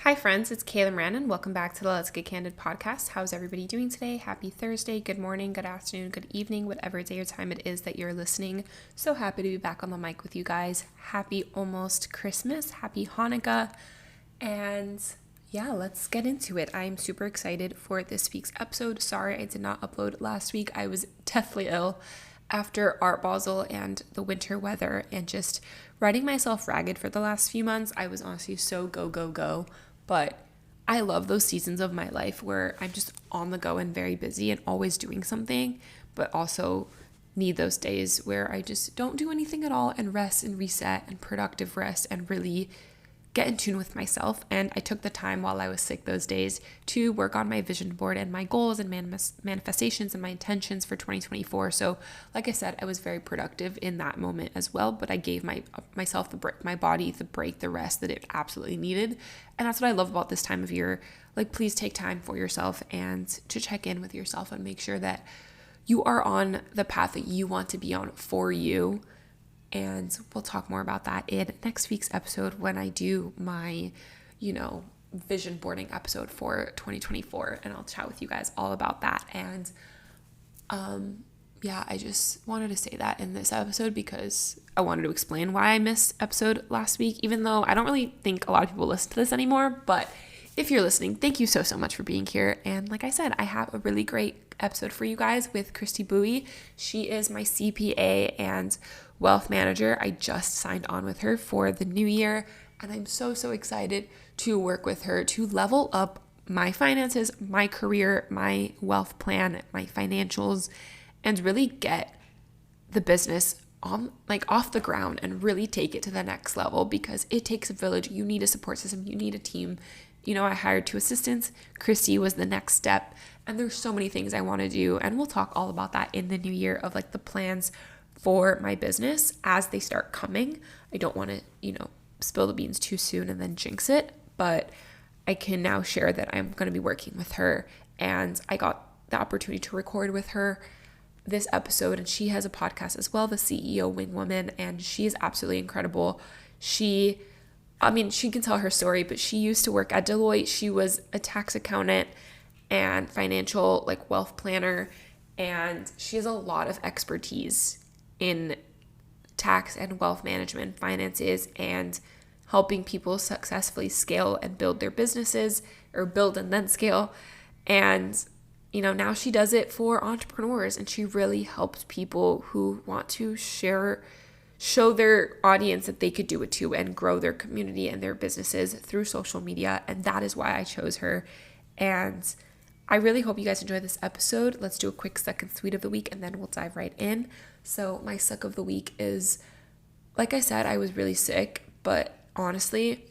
Hi friends, it's Kayla Moran and welcome back to the Let's Get Candid podcast. How's everybody doing today? Happy Thursday, good morning, good afternoon, good evening, whatever day or time it is that you're listening. So happy to be back on the mic with you guys. Happy almost Christmas, happy Hanukkah, and yeah, let's get into it. I'm super excited for this week's episode. Sorry I did not upload last week. I was deathly ill after Art Basel and the winter weather and just riding myself ragged for the last few months. I was honestly so go. But I love those seasons of my life where I'm just on the go and very busy and always doing something, but also need those days where I just don't do anything at all and rest and reset and productive rest and really get in tune with myself. And I took the time while I was sick those days to work on my vision board and my goals and manifestations and my intentions for 2024. So like I said, I was very productive in that moment as well, but I gave myself the break, my body the break, the rest that it absolutely needed. And that's what I love about this time of year. Like, please take time for yourself and to check in with yourself and make sure that you are on the path that you want to be on for you. And we'll talk more about that in next week's episode when I do my, vision boarding episode for 2024. And I'll chat with you guys all about that. And I just wanted to say that in this episode because I wanted to explain why I missed episode last week, even though I don't really think a lot of people listen to this anymore. But if you're listening, thank you so much for being here. And like I said, I have a really great episode for you guys with Christy. She is my CPA and wealth manager. I just signed on with her for the new year, and I'm so excited to work with her to level up my finances, my career, my wealth plan, my financials, and really get the business off the ground and really take it to the next level, because it takes a village. You need a support system, you need a team. I hired 2 assistants. Christy was the next step, and there's so many things I want to do, and we'll talk all about that in the new year of the plans for my business as they start coming. I don't want to, spill the beans too soon and then jinx it, but I can now share that I'm going to be working with her, and I got the opportunity to record with her this episode, and she has a podcast as well, the CEO Wing Woman, and she is absolutely incredible. She can tell her story, but she used to work at Deloitte. She was a tax accountant and financial wealth planner, and she has a lot of expertise in tax and wealth management, finances, and helping people successfully scale and build their businesses, or build and then scale. And now she does it for entrepreneurs, and she really helps people who want to show their audience that they could do it too and grow their community and their businesses through social media. And that is why I chose her. And I really hope you guys enjoy this episode. Let's do a quick suck and sweet of the week, and then we'll dive right in. So my suck of the week is, like I said, I was really sick, but honestly,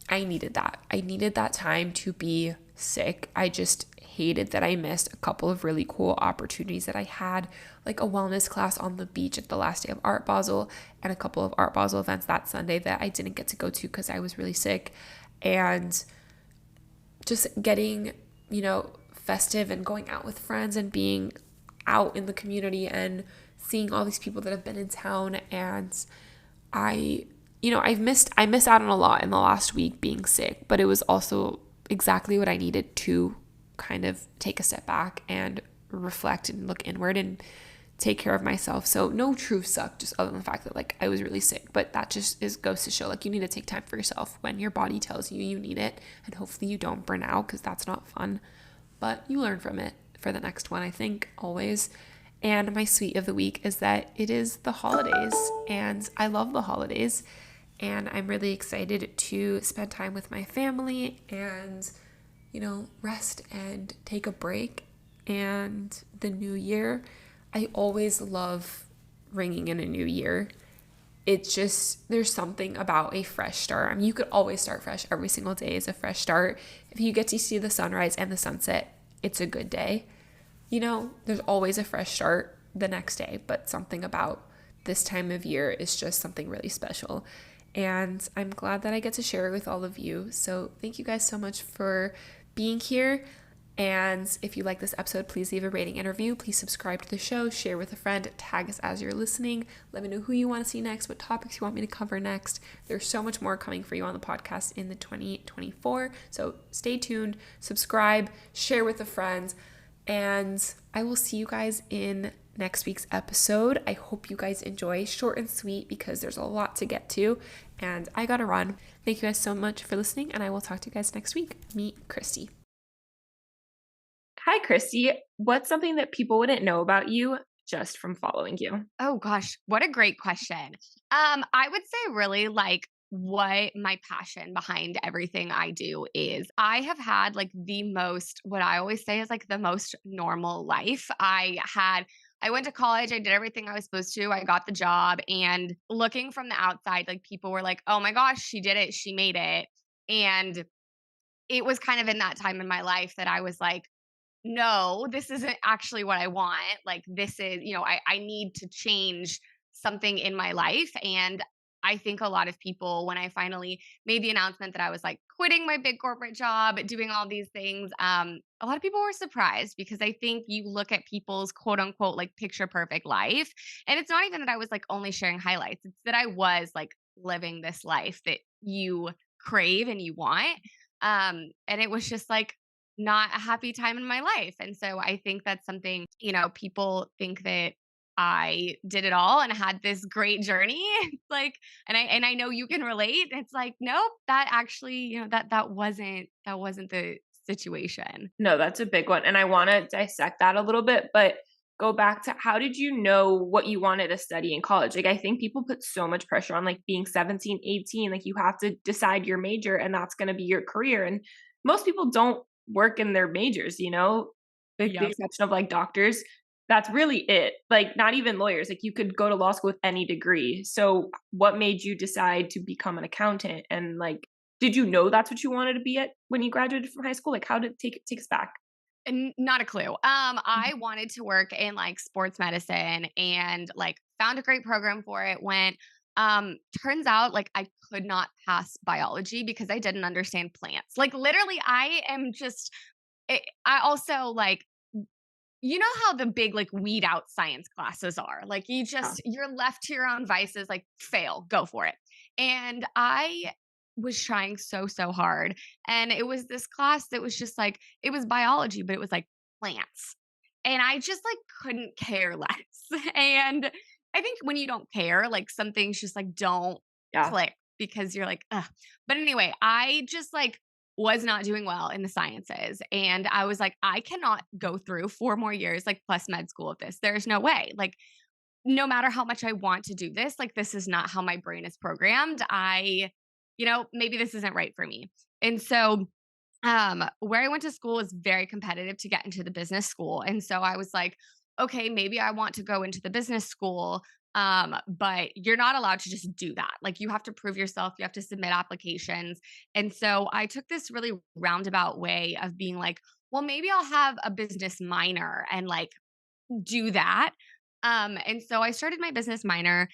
I needed that. I needed that time to be sick. I just hated that I missed a couple of really cool opportunities that I had, like a wellness class on the beach at the last day of Art Basel, and a couple of Art Basel events that Sunday that I didn't get to go to because I was really sick. And just getting, festive and going out with friends and being out in the community and seeing all these people that have been in town. And I missed out on a lot in the last week being sick, but it was also exactly what I needed to kind of take a step back and reflect and look inward and take care of myself. So no true suck, just other than the fact that I was really sick, but that just goes to show you need to take time for yourself when your body tells you you need it, and hopefully you don't burn out, because that's not fun, but you learn from it for the next one, I think, always. And my sweet of the week is that it is the holidays, and I love the holidays, and I'm really excited to spend time with my family and rest and take a break. And the new year, I always love ringing in a new year. It's just, there's something about a fresh start. You could always start fresh. Every single day is a fresh start. If you get to see the sunrise and the sunset, it's a good day. There's always a fresh start the next day, but something about this time of year is just something really special. And I'm glad that I get to share it with all of you. So thank you guys so much for being here. And if you like this episode, please leave a rating and review. Please subscribe to the show, share with a friend, tag us as you're listening. Let me know who you want to see next, what topics you want me to cover next. There's so much more coming for you on the podcast in the 2024. So stay tuned, subscribe, share with a friend, and I will see you guys in next week's episode. I hope you guys enjoy. Short and sweet because there's a lot to get to, and I gotta run. Thank you guys so much for listening, and I will talk to you guys next week. Meet Christy. Hi, Christy. What's something that people wouldn't know about you just from following you? Oh gosh, what a great question. I would say really like what my passion behind everything I do is. I have had like the most, what I always say is like the most normal life. I went to college, I did everything I was supposed to, I got the job, and looking from the outside, like people were like, oh my gosh, she did it, she made it. And it was kind of in that time in my life that I was like, no, this isn't actually what I want. Like, this is, I need to change something in my life. And I think a lot of people, when I finally made the announcement that I was like quitting my big corporate job, doing all these things, a lot of people were surprised because I think you look at people's quote unquote like picture perfect life. And it's not even that I was like only sharing highlights, it's that I was like living this life that you crave and you want. And it was just like, not a happy time in my life. And so I think that's something, people think that I did it all and had this great journey. It's like, and I know you can relate. It's like, nope, that actually, that wasn't the situation. No, that's a big one. And I want to dissect that a little bit, but go back to how did you know what you wanted to study in college? Like, I think people put so much pressure on like being 17, 18, like you have to decide your major and that's going to be your career. And most people don't work in their majors, with the Yep. exception of like doctors. That's really it. Like, not even lawyers. Like, you could go to law school with any degree. So, what made you decide to become an accountant? And like, did you know that's what you wanted to be at when you graduated from high school? Like, how did take us back? And not a clue. I Mhm. wanted to work in like sports medicine and like found a great program for it. Went, turns out like I could not pass biology because I didn't understand plants. Like literally, I am just, I also like, how the big like weed out science classes are. Like Yeah. you're left to your own vices, like fail, go for it. And I was trying so, so hard. And it was this class that was just like, it was biology, but it was like plants. And I just like couldn't care less. And I think when you don't care, like some things just like don't Yeah. click because you're like, ugh. But anyway, I just like was not doing well in the sciences. And I was like, I cannot go through 4 more years, like plus med school of this. There's no way. Like, no matter how much I want to do this, like, this is not how my brain is programmed. Maybe this isn't right for me. And so, where I went to school was very competitive to get into the business school. And so I was like, okay, maybe I want to go into the business school. But you're not allowed to just do that. Like you have to prove yourself, you have to submit applications. And so I took this really roundabout way of being like, well, maybe I'll have a business minor and like do that. And so I started my business minor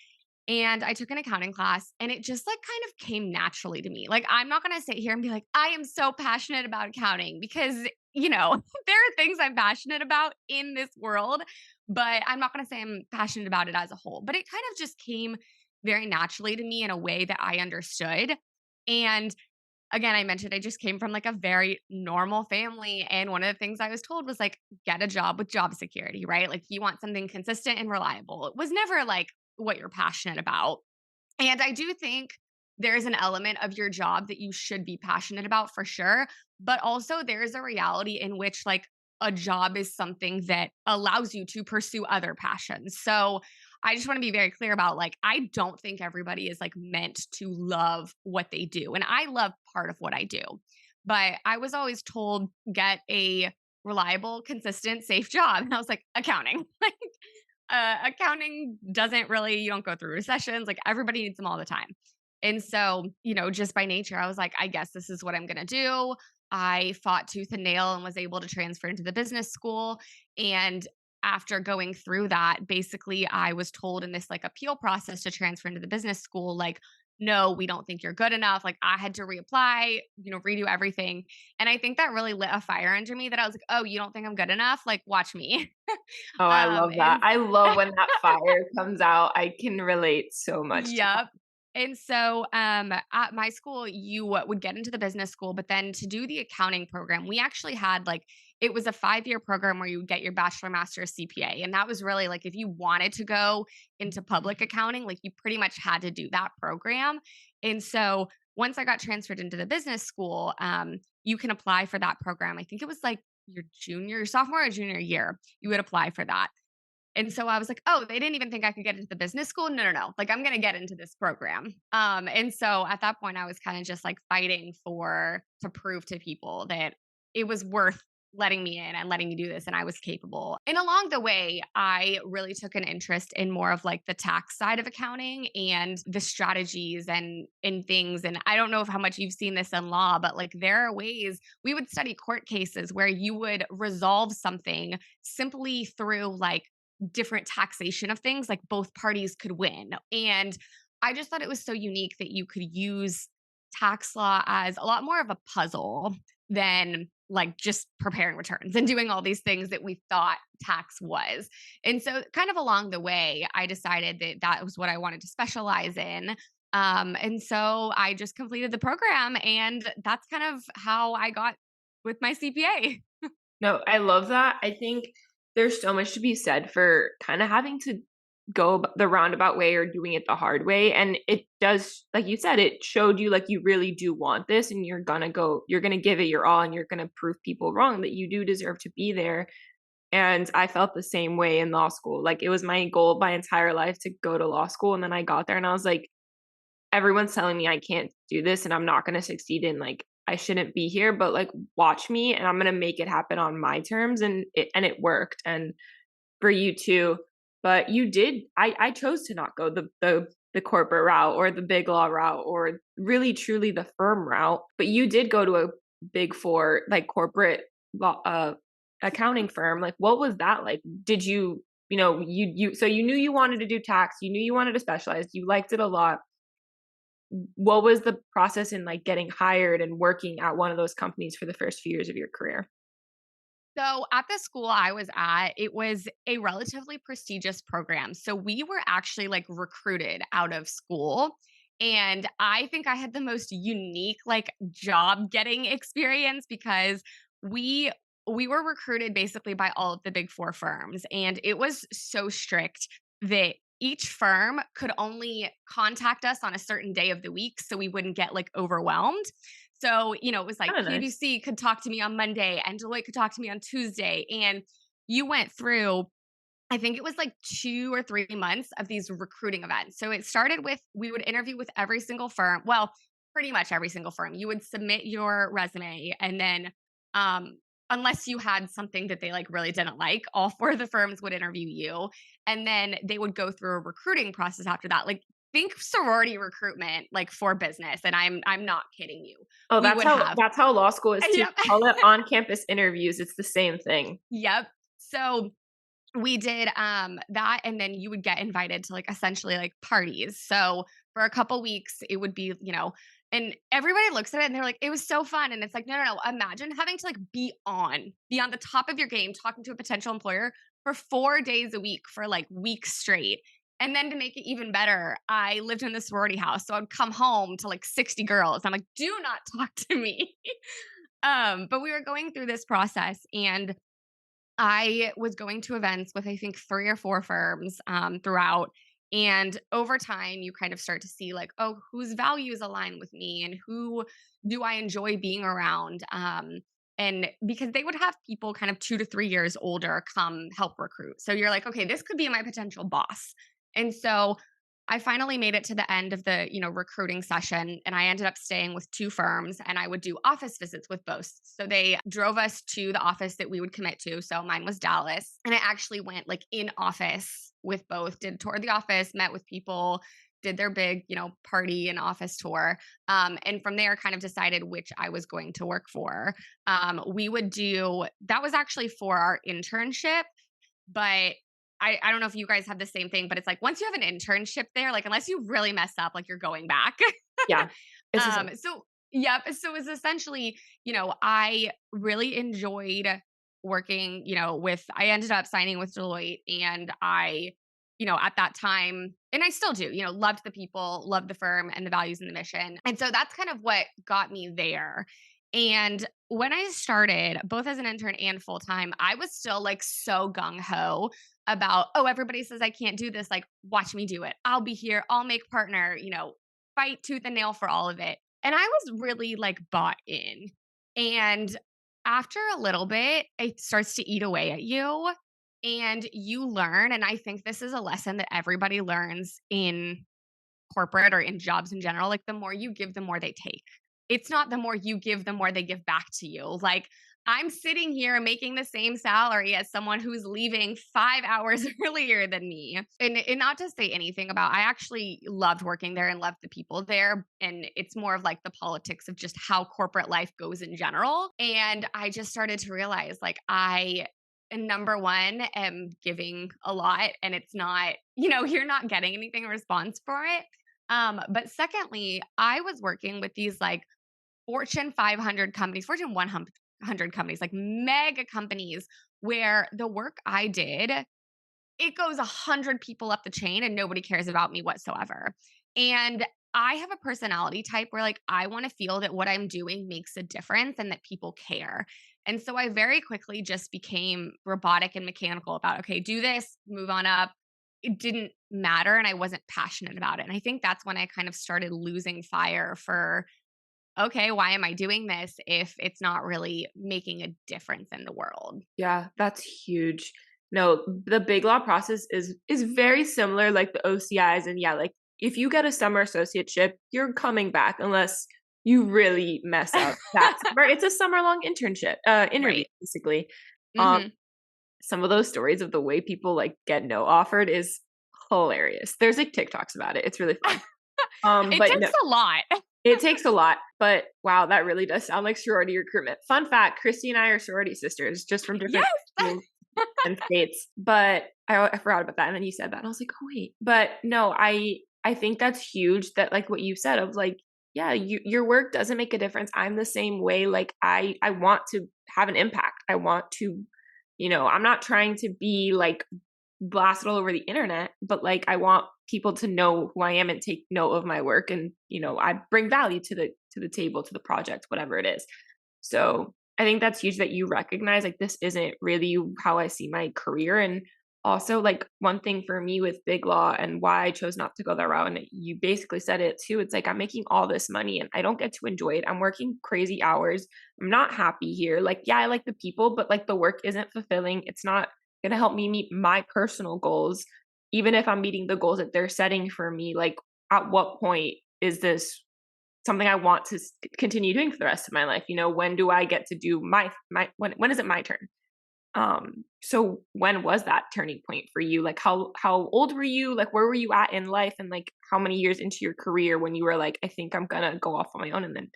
and I took an accounting class and it just like kind of came naturally to me. Like, I'm not going to sit here and be like, I am so passionate about accounting because, there are things I'm passionate about in this world, but I'm not going to say I'm passionate about it as a whole. But it kind of just came very naturally to me in a way that I understood. And again, I mentioned I just came from like a very normal family. And one of the things I was told was like, get a job with job security, right? Like, you want something consistent and reliable. It was never like what you're passionate about. And I do think there's an element of your job that you should be passionate about for sure. But also, there's a reality in which like a job is something that allows you to pursue other passions. So I just want to be very clear about like, I don't think everybody is like meant to love what they do. And I love part of what I do. But I was always told, get a reliable, consistent, safe job. And I was like, accounting. Like, accounting doesn't really, you don't go through recessions. Like everybody needs them all the time. And so, just by nature, I was like, I guess this is what I'm going to do. I fought tooth and nail and was able to transfer into the business school. And after going through that, basically, I was told in this like appeal process to transfer into the business school, like, no, we don't think you're good enough. Like I had to reapply, redo everything. And I think that really lit a fire under me that I was like, oh, you don't think I'm good enough? Like watch me. Oh, I love that. And I love when that fire comes out. I can relate so much to that. Yep. And so, at my school, you would get into the business school, but then to do the accounting program, we actually had like, it was a 5-year program where you would get your bachelor, master's, CPA. And that was really like, if you wanted to go into public accounting, like you pretty much had to do that program. And so once I got transferred into the business school, you can apply for that program. I think it was like your sophomore or junior year, you would apply for that. And so I was like, "Oh, they didn't even think I could get into the business school? No, no, no. Like, I'm gonna get into this program." And so at that point, I was kinda just, like, fighting for to prove to people that it was worth letting me in and letting me do this, and I was capable. And along the way, I really took an interest in more of, like, the tax side of accounting and the strategies and things, and I don't know if how much you've seen this in law, but, like, there are ways we would study court cases where you would resolve something simply through, like, different taxation of things, like both parties could win. And I just thought it was so unique that you could use tax law as a lot more of a puzzle than like just preparing returns and doing all these things that we thought tax was. And so, kind of along the way, I decided that that was what I wanted to specialize in. And so I just completed the program, and that's kind of how I got with my CPA. No, I love that. I think there's so much to be said for kinda having to go the roundabout way or doing it the hard way, and it does like you said, it showed you, like, you really do want this and you're gonna give it your all, and you're gonna prove people wrong that you do deserve to be there, and I felt the same way in law school. Like, it was my goal my entire life to go to law school, and then I got there and I was like, everyone's telling me I can't do this and I'm not gonna succeed and, like, I shouldn't be here, but, like, watch me and I'm gonna make it happen on my terms, and it worked, and for you too. But you did I chose to not go the corporate route or the big law route or really truly the firm route, but you did go to a Big 4, like, corporate law accounting firm. Like, what was that like? Did you so you knew you wanted to do tax, you knew you wanted to specialize, you liked it a lot. What was the process in, like, getting hired and working at one of those companies for the first few years of your career? So at the school I was at, it was a relatively prestigious program. So we were actually like recruited out of school. And I think I had the most unique like job getting experience because we we were recruited basically by all of the big 4 firms, and it was so strict that each firm could only contact us on a certain day of the week so we wouldn't get like overwhelmed. So, it was like Kinda nice. PwC could talk to me on Monday and Deloitte could talk to me on Tuesday. And you went through, I think it was like 2 or 3 months of these recruiting events. So it started with we would interview with every single firm. Well, pretty much every single firm. You would submit your resume, and then um unless you had something that they like really didn't like, all 4 of the firms would interview you, and then they would go through a recruiting process after that. Like think sorority recruitment like for business, and I'm not kidding you. Oh, We would have that's how law school is too. Yep. They call it on-campus interviews, it's the same thing. Yep. So we did that, and then you would get invited to like essentially like parties. So for a couple weeks it would be, and everybody looks at it and they're like, it was so fun. And it's like, no, no, no. Imagine having to like be on the top of your game, talking to a potential employer for 4 days a week for like weeks straight. And then to make it even better, I lived in the sorority house. So I'd come home to like 60 girls. I'm like, do not talk to me. But we were going through this process, and I was going to events with I think 3 or 4 firms throughout. And over time, you kind of start to see like, oh, whose values align with me and who do I enjoy being around? And because they would have people kind of 2 to 3 years older come help recruit. So you're like, okay, this could be my potential boss. And so I finally made it to the end of the, recruiting session, and I ended up staying with 2 firms, and I would do office visits with both. So they drove us to the office that we would commit to. So mine was Dallas, and I actually went like in office with both, did a tour of the office, met with people, did their big, party and office tour. And from there kind of decided which I was going to work for. We would do that was actually for our internship, but I don't know if you guys have the same thing, but it's like once you have an internship there, like unless you really mess up, like you're going back. Yeah. It's the same. So yep. So it's essentially, I really enjoyed working, I ended up signing with Deloitte and I, at that time, and I still do, loved the people, loved the firm and the values and the mission. And so that's kind of what got me there. And when I started, both as an intern and full time, I was still like so gung ho about, oh, everybody says I can't do this. Like, watch me do it. I'll be here. I'll make partner, fight tooth and nail for all of it. And I was really like bought in. And after a little bit, it starts to eat away at you and you learn. And I think this is a lesson that everybody learns in corporate or in jobs in general. Like the more you give, the more they take. It's not the more you give, the more they give back to you. Like I'm sitting here making the same salary as someone who's leaving 5 hours earlier than me. And not to say anything about, I actually loved working there and loved the people there. And it's more of like the politics of just how corporate life goes in general. And I just started to realize like and number one, am giving a lot and it's not, you're not getting anything in response for it. But secondly, I was working with these like Fortune 500 companies, Fortune 100 companies, like mega companies where the work I did, it goes 100 people up the chain and nobody cares about me whatsoever. And I have a personality type where like I want to feel that what I'm doing makes a difference and that people care. And so I very quickly just became robotic and mechanical about, okay, do this, move on up. It didn't matter and I wasn't passionate about it. And I think that's when I kind of started losing fire for, okay, why am I doing this if it's not really making a difference in the world? Yeah, that's huge. No, the Big Law process is very similar, like the OCIs, and yeah, like if you get a summer associateship, you're coming back unless you really mess up that summer. It's a summer-long interview, Right. basically. Um, Hmm. some of those stories of the way people like get no offered is hilarious. There's like TikToks about it. It's really fun. It But no, takes a lot. it takes a lot, but wow, that really does sound like sorority recruitment. Fun fact, Christy and I are sorority sisters, just from different Yes. schools and states. But I forgot about that, and then you said that, and I was like, "Oh, wait." But no, I think that's huge that, like, what you said of, like, yeah, your work doesn't make a difference. I'm the same way, like, I want to have an impact. I want to I'm not trying to be, like, blast it all over the internet, but like I want people to know who I am and take note of my work and I bring value to the table, to the project, whatever it is. So I think that's huge that you recognize like this isn't really how I see my career. And also like one thing for me with Big Law and why I chose not to go that route, and you basically said it too, it's like I'm making all this money and I don't get to enjoy it. I'm working crazy hours. I'm not happy here. Like, yeah, I like the people, but like the work isn't fulfilling. It's not going to help me meet my personal goals, even if I'm meeting the goals that they're setting for me. Like, at what point is this something I want to continue doing for the rest of my life? When do I get to do when is it my turn? So when was that turning point for you? Like, how old were you? Like, where were you at in life? And like, how many years into your career when you were like, I think I'm gonna go off on my own? And then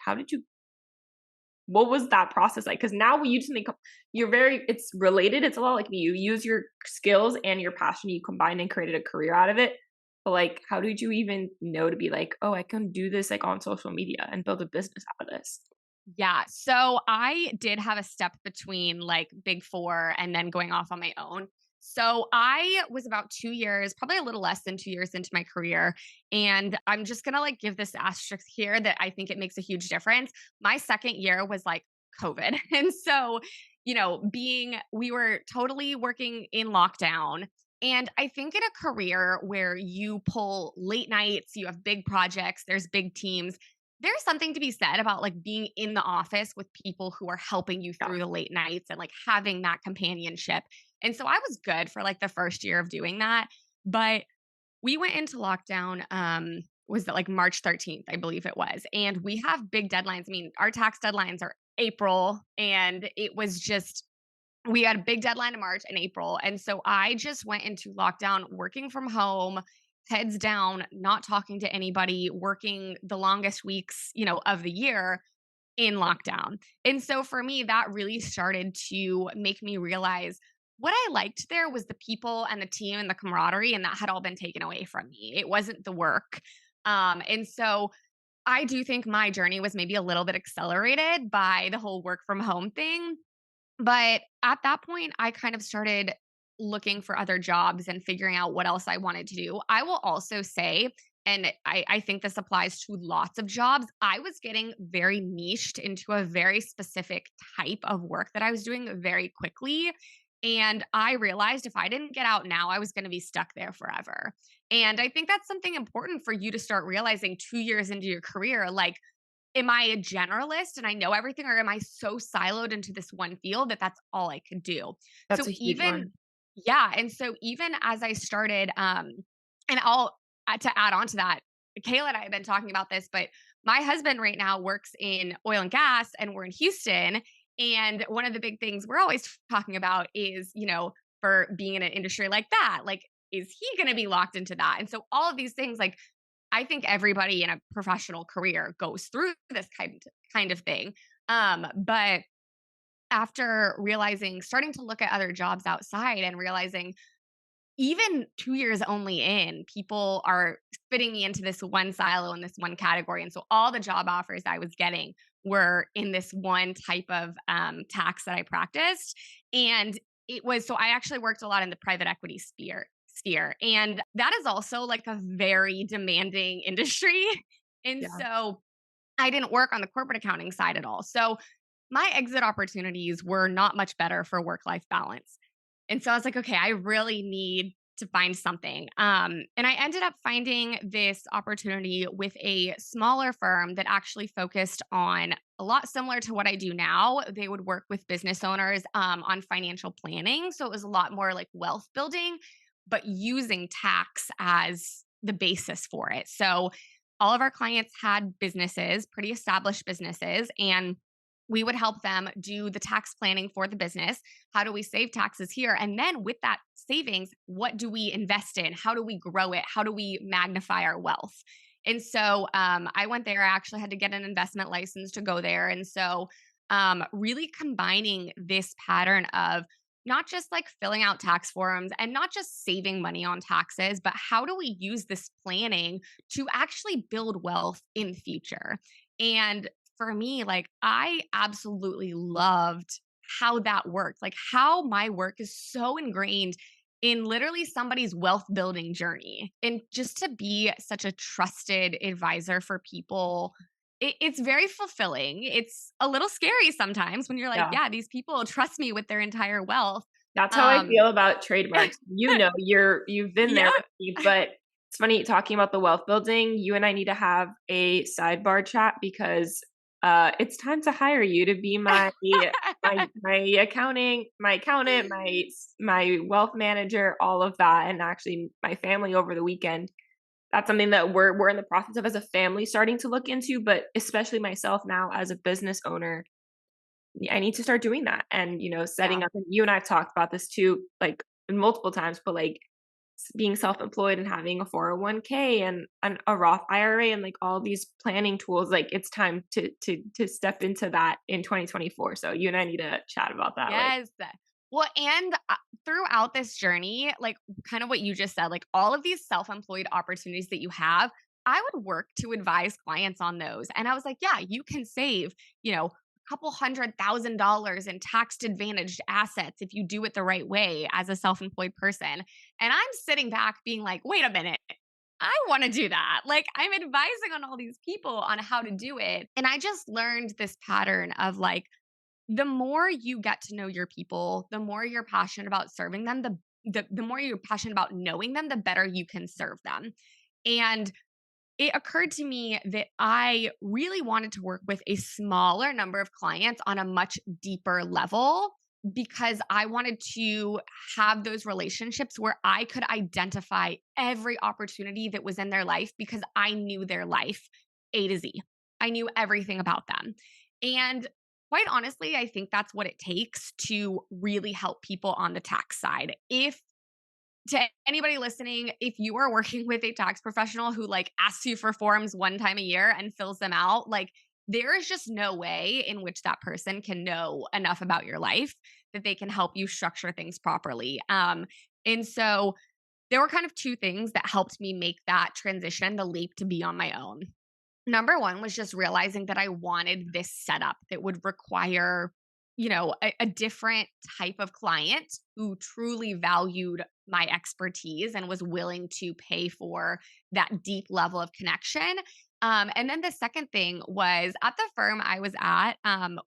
what was that process like? Because now we usually it's related. It's a lot like me. You use your skills and your passion, you combine and created a career out of it. But like, how did you even know to be like, oh, I can do this like on social media and build a business out of this? Yeah. So I did have a step between like Big Four and then going off on my own. So I was about 2 years, probably a little less than 2 years into my career. And I'm just going to like give this asterisk here that I think it makes a huge difference. My second year was like COVID. And so, we were totally working in lockdown. And I think in a career where you pull late nights, you have big projects, there's big teams, there's something to be said about like being in the office with people who are helping you Yeah. through the late nights and like having that companionship. And so I was good for like the first year of doing that. But we went into lockdown, was it like March 13th, I believe it was. And we have big deadlines. I mean, our tax deadlines are April. And it was just, we had a big deadline in March and April. And so I just went into lockdown working from home, heads down, not talking to anybody, working the longest weeks, of the year in lockdown. And so for me, that really started to make me realize what I liked there was the people and the team and the camaraderie, and that had all been taken away from me. It wasn't the work. And so I do think my journey was maybe a little bit accelerated by the whole work from home thing. But at that point, I kind of started looking for other jobs and figuring out what else I wanted to do. I will also say, and I think this applies to lots of jobs, I was getting very niched into a very specific type of work that I was doing very quickly. And I realized if I didn't get out now, I was going to be stuck there forever. And I think that's something important for you to start realizing 2 years into your career. Like, am I a generalist and I know everything, or am I so siloed into this one field that that's all I could do? That's So a huge even one. yeah, and so even as I started, and I'll to add on to that, Kayla and I have been talking about this, but my husband right now works in oil and gas, and we're in Houston. And one of the big things we're always talking about is, for being in an industry like that, like, is he going to be locked into that? And so all of these things, like, I think everybody in a professional career goes through this kind of thing. But after realizing, starting to look at other jobs outside and realizing even 2 years only in, people are fitting me into this one silo in this one category. And so all the job offers I was getting were in this one type of tax that I practiced. And so I actually worked a lot in the private equity sphere. And that is also like a very demanding industry. And Yeah. so I didn't work on the corporate accounting side at all. So my exit opportunities were not much better for work life balance. And so I was like, okay, I really need to find something. And I ended up finding this opportunity with a smaller firm that actually focused on a lot similar to what I do now. They would work with business owners on financial planning. So it was a lot more like wealth building, but using tax as the basis for it. So all of our clients had businesses, pretty established businesses, and we would help them do the tax planning for the business. How do we save taxes here? And then with that savings, what do we invest in? How do we grow it? How do we magnify our wealth? And so I went there. I actually had to get an investment license to go there. And so really combining this pattern of not just like filling out tax forms and not just saving money on taxes, but how do we use this planning to actually build wealth in the future? And for me, like, I absolutely loved how that worked, like how my work is so ingrained in literally somebody's wealth building journey. And just to be such a trusted advisor for people, it's very fulfilling. It's a little scary sometimes when you're like, Yeah. yeah, these people trust me with their entire wealth. That's how I Um, feel about trademarks. You've been there yeah. with me, but it's funny talking about the wealth building. You and I need to have a sidebar chat because it's time to hire you to be my accountant, my wealth manager, all of that, and actually my family over the weekend. That's something that we're in the process of as a family starting to look into, but especially myself now as a business owner, I need to start doing that and, Yeah. setting up, and you and I've talked about this too, like multiple times, but like being self-employed and having a 401k and a Roth IRA and like all these planning tools, like it's time to step into that in 2024. So you and I need to chat about that. Like, Yes. Well, and throughout this journey, like kind of what you just said, like all of these self employed opportunities that you have, I would work to advise clients on those. And I was like, yeah, you can save, a couple $100,000 in tax advantaged assets if you do it the right way as a self employed person. And I'm sitting back being like, wait a minute. I want to do that. Like, I'm advising on all these people on how to do it. And I just learned this pattern of like, the more you get to know your people, the more you're passionate about serving them, the more you're passionate about knowing them, the better you can serve them. And it occurred to me that I really wanted to work with a smaller number of clients on a much deeper level because I wanted to have those relationships where I could identify every opportunity that was in their life because I knew their life A to Z. I knew everything about them. And quite honestly, I think that's what it takes to really help people on the tax side. If to anybody listening, if you are working with a tax professional who like asks you for forms one time a year and fills them out, like there is just no way in which that person can know enough about your life. that they can help you structure things properly. And so there were kind of two things that helped me make that transition, the leap to be on my own. Number one was just realizing that I wanted this setup that would require, a different type of client who truly valued my expertise and was willing to pay for that deep level of connection. And then the second thing was at the firm I was at,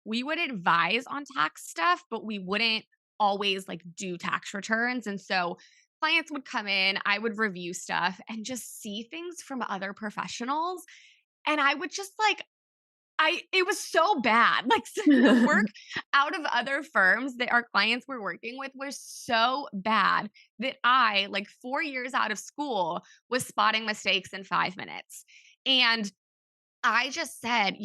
we would advise on tax stuff, but we wouldn't always like do tax returns. And so clients would come in, I would review stuff and just see things from other professionals. And I would just like, it was so bad. Like the work out of other firms that our clients were working with was so bad that I, like 4 years out of school, was spotting mistakes in 5 minutes. And I just said,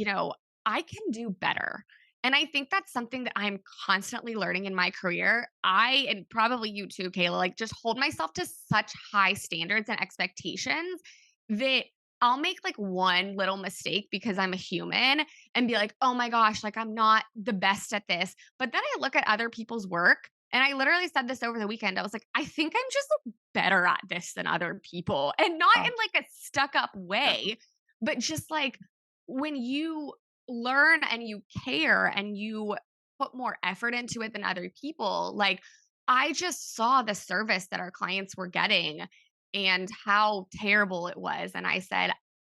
I can do better. And I think that's something that I'm constantly learning in my career. And probably you too, Kayla, like just hold myself to such high standards and expectations that I'll make like one little mistake because I'm a human and be like, oh my gosh, like I'm not the best at this. But then I look at other people's work and I literally said this over the weekend. I was like, I think I'm just better at this than other people, and not in like a stuck up way, but just like when you learn and you care and you put more effort into it than other people, like I just saw the service that our clients were getting and how terrible it was. And I said,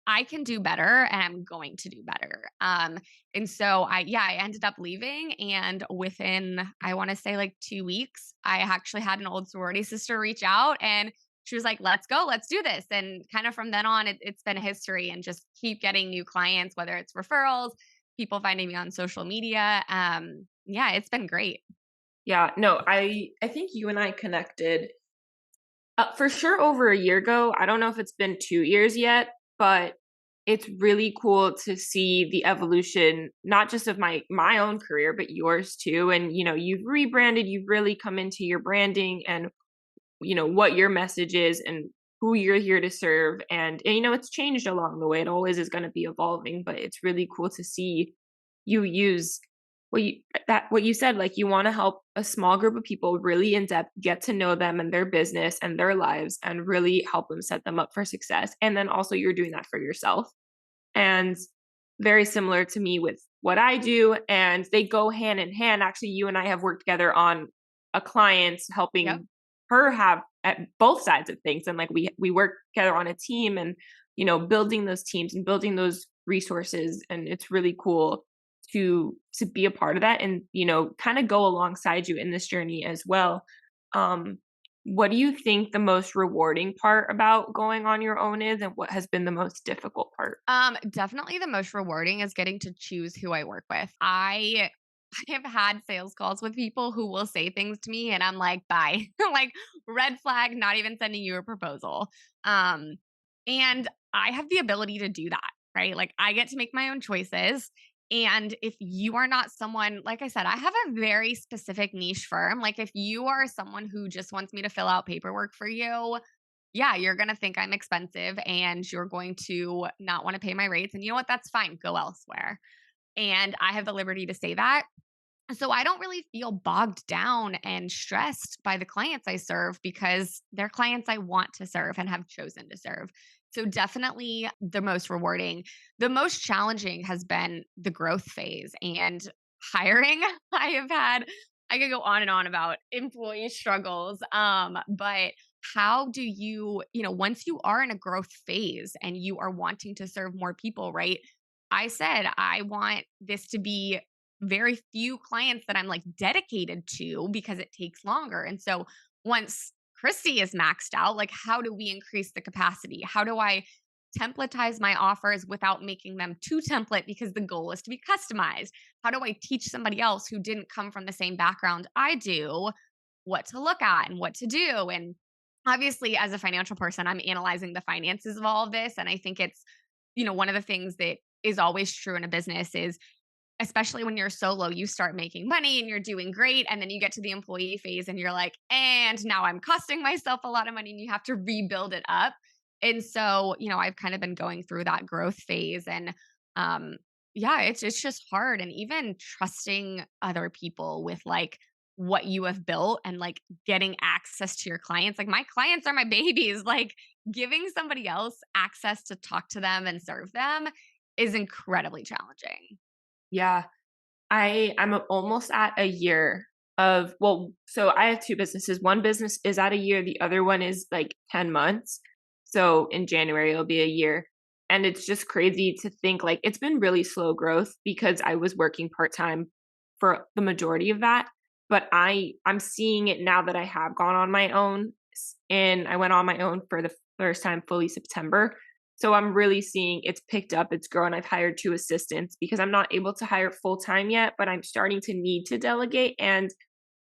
I can do better and I'm going to do better. And so I ended up leaving. And within, I want to say like 2 weeks, I actually had an old sorority sister reach out and she was like, let's go, let's do this. And kind of from then on, it's been a history and just keep getting new clients, whether it's referrals, people finding me on social media. Yeah, it's been great. Yeah, no, I think you and I connected for sure over a year ago. I don't know if it's been 2 years yet, but it's really cool to see the evolution, not just of my own career, but yours too. And you've rebranded, you've really come into your branding and what your message is and who you're here to serve. And it's changed along the way. It always is going to be evolving, but it's really cool to see you use what you said, like you want to help a small group of people really in depth get to know them and their business and their lives and really help them set them up for success. And then also you're doing that for yourself. And very similar to me with what I do, and they go hand in hand. Actually, you and I have worked together on a client Yep. helping her have at both sides of things. And like we work together on a team and building those teams and building those resources. And it's really cool to be a part of that and kind of go alongside you in this journey as well. um what do you think the most rewarding part about going on your own is, and what has been the most difficult part? Definitely the most rewarding is getting to choose who I work with. I have had sales calls with people who will say things to me and I'm like, bye. Like red flag, not even sending you a proposal. Um, and I have the ability to do that, right? Like I get to make my own choices. And if you are not someone, like I said, I have a very specific niche firm. Like if you are someone who just wants me to fill out paperwork for you, yeah, you're going to think I'm expensive and you're going to not want to pay my rates. And you know what? That's fine. Go elsewhere. And I have the liberty to say that. So I don't really feel bogged down and stressed by the clients I serve because they're clients I want to serve and have chosen to serve. So definitely the most rewarding. The most challenging has been the growth phase and hiring. I could go on and on about employee struggles. But how do once you are in a growth phase and you are wanting to serve more people, right? I said I want this to be very few clients that I'm like dedicated to because it takes longer. And so once Christy is maxed out, like how do we increase the capacity? How do I templatize my offers without making them too template because the goal is to be customized? How do I teach somebody else who didn't come from the same background I do what to look at and what to do? And obviously, as a financial person, I'm analyzing the finances of all of this. And I think it's, one of the things that is always true in a business is especially when you're solo, you start making money and you're doing great. And then you get to the employee phase and you're like, and now I'm costing myself a lot of money and you have to rebuild it up. And so, I've kind of been going through that growth phase and yeah, it's just hard. And even trusting other people with like what you have built and like getting access to your clients. Like my clients are my babies. Like giving somebody else access to talk to them and serve them is incredibly challenging. Yeah. I'm almost at a year of, well, so I have two businesses. One business is at a year, the other one is like 10 months. So in January it'll be a year. And it's just crazy to think like it's been really slow growth because I was working part-time for the majority of that. But I'm seeing it now that I have gone on my own, and I went on my own for the first time fully September. So I'm really seeing it's picked up, it's grown. I've hired two assistants because I'm not able to hire full time yet, but I'm starting to need to delegate and